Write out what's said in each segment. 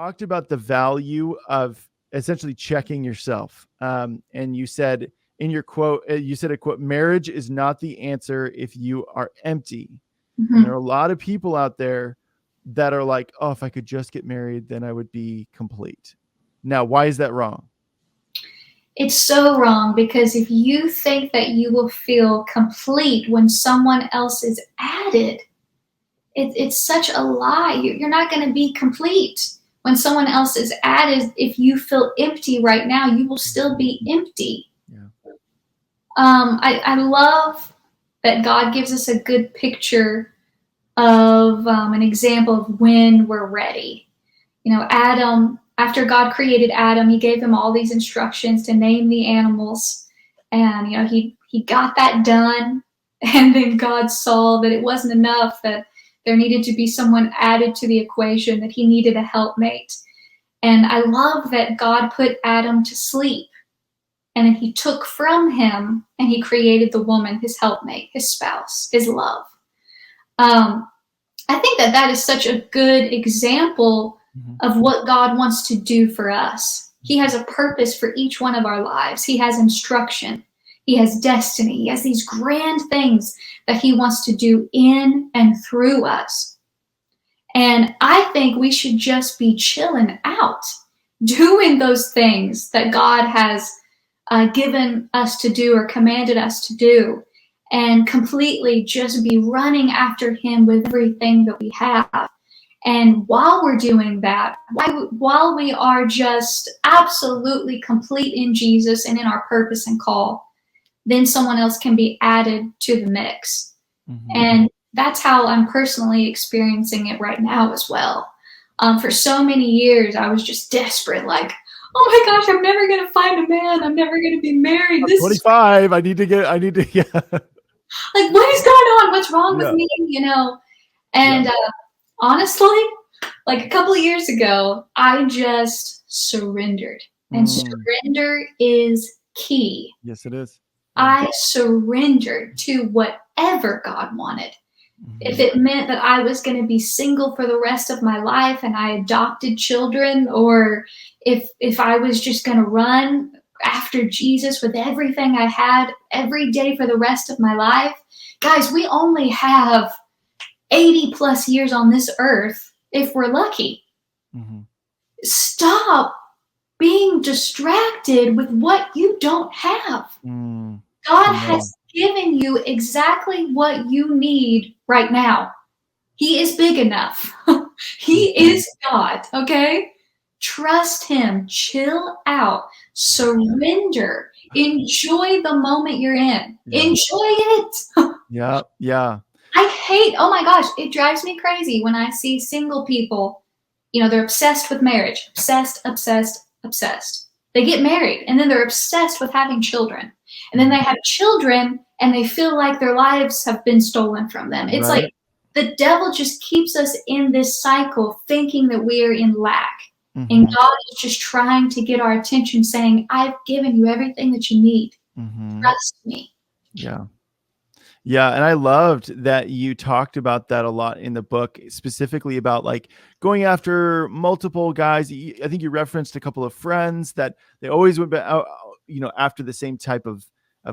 talked about the value of essentially checking yourself. And you said in your quote, you said a quote, marriage is not the answer if you are empty. Mm-hmm. And there are a lot of people out there that are like, oh, if I could just get married, then I would be complete. Now, why is that wrong? It's so wrong, because if you think that you will feel complete when someone else is added, it's such a lie. You're not going to be complete when someone else is added. If you feel empty right now, you will still be empty. Yeah. I love that God gives us a good picture of an example of when we're ready. Adam, after God created Adam, he gave him all these instructions to name the animals. And, he got that done. And then God saw that it wasn't enough, that there needed to be someone added to the equation, that he needed a helpmate. And I love that God put Adam to sleep. And then he took from him and he created the woman, his helpmate, his spouse, his love. I think that is such a good example of what God wants to do for us. He has a purpose for each one of our lives. He has instruction. He has destiny. He has these grand things that he wants to do in and through us. And I think we should just be chilling out, doing those things that God has given us to do or commanded us to do, and completely just be running after him with everything that we have. And while we're doing that, while we are just absolutely complete in Jesus and in our purpose and call, then someone else can be added to the mix. Mm-hmm. And that's how I'm personally experiencing it right now as well. For so many years, I was just desperate, like, oh my gosh, I'm never going to find a man. I'm never going to be married. I'm 25. I need to, yeah. Like, what is going on? What's wrong with me? And honestly, like a couple of years ago, I just surrendered. And surrender is key. Yes, it is. I surrendered to whatever God wanted. Mm-hmm. If it meant that I was going to be single for the rest of my life and I adopted children, or if I was just going to run after Jesus with everything I had every day for the rest of my life. Guys, we only have 80 plus years on this earth if we're lucky. Mm-hmm. Stop being distracted with what you don't have. God has given you exactly what you need right now. He is big enough. He is God, okay? Trust him. Chill out. Surrender. Enjoy the moment you're in. Yeah. Enjoy it. Yeah. Oh my gosh, it drives me crazy when I see single people, they're obsessed with marriage. Obsessed. They get married and then they're obsessed with having children. And then they have children and they feel like their lives have been stolen from them. It's right. Like the devil just keeps us in this cycle thinking that we are in lack. Mm-hmm. And God is just trying to get our attention, saying, I've given you everything that you need. Mm-hmm. Trust me. Yeah. And I loved that you talked about that a lot in the book, specifically about like going after multiple guys. I think you referenced a couple of friends that they always went out, after the same type of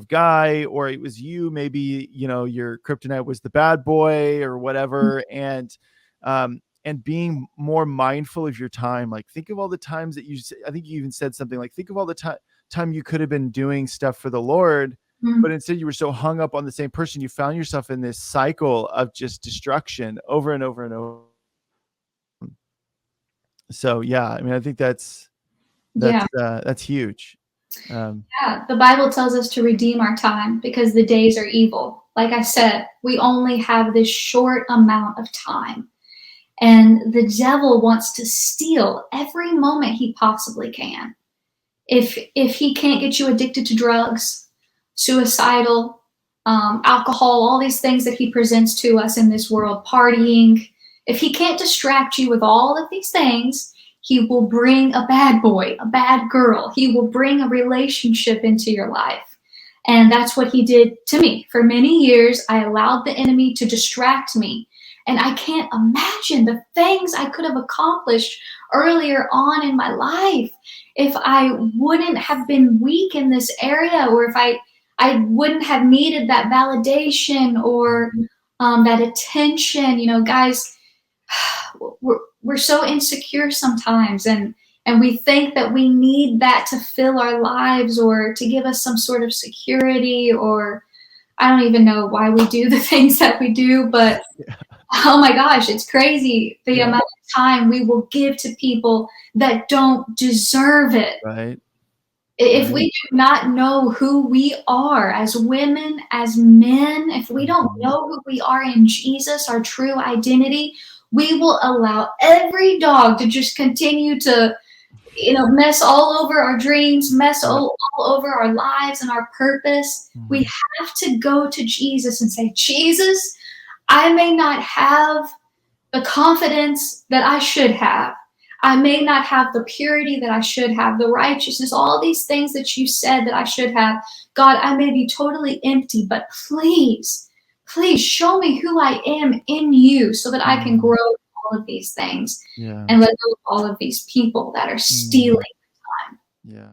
guy, or it was you, maybe, your kryptonite was the bad boy or whatever. Mm-hmm. And being more mindful of your time. Like, think of all the times that I think you even said something like, think of all the time you could have been doing stuff for the Lord, mm-hmm. but instead you were so hung up on the same person. You found yourself in this cycle of just destruction over and over and over. So, yeah, I mean, I think that's huge. The Bible tells us to redeem our time because the days are evil. Like I said, we only have this short amount of time. And the devil wants to steal every moment he possibly can. If he can't get you addicted to drugs, suicidal, alcohol, all these things that he presents to us in this world, partying, if he can't distract you with all of these things, he will bring a bad boy, a bad girl. He will bring a relationship into your life. And that's what he did to me. For many years, I allowed the enemy to distract me And I can't imagine the things I could have accomplished earlier on in my life if I wouldn't have been weak in this area, or if I wouldn't have needed that validation or that attention. You know, guys, we're so insecure sometimes, and we think that we need that to fill our lives or to give us some sort of security, or I don't even know why we do the things that we do, but oh my gosh, it's crazy the amount of time we will give to people that don't deserve it. Right. If we do not know who we are as women, as men, if we don't know who we are in Jesus, our true identity, we will allow every dog to just continue to, you know, mess all over our dreams, mess all over our lives and our purpose. We have to go to Jesus and say, Jesus, I may not have the confidence that I should have. I may not have the purity that I should have, the righteousness, all these things that you said that I should have. God, I may be totally empty, but please, please show me who I am in you so that I can grow all of these things and let go of all of these people that are stealing time. Yeah.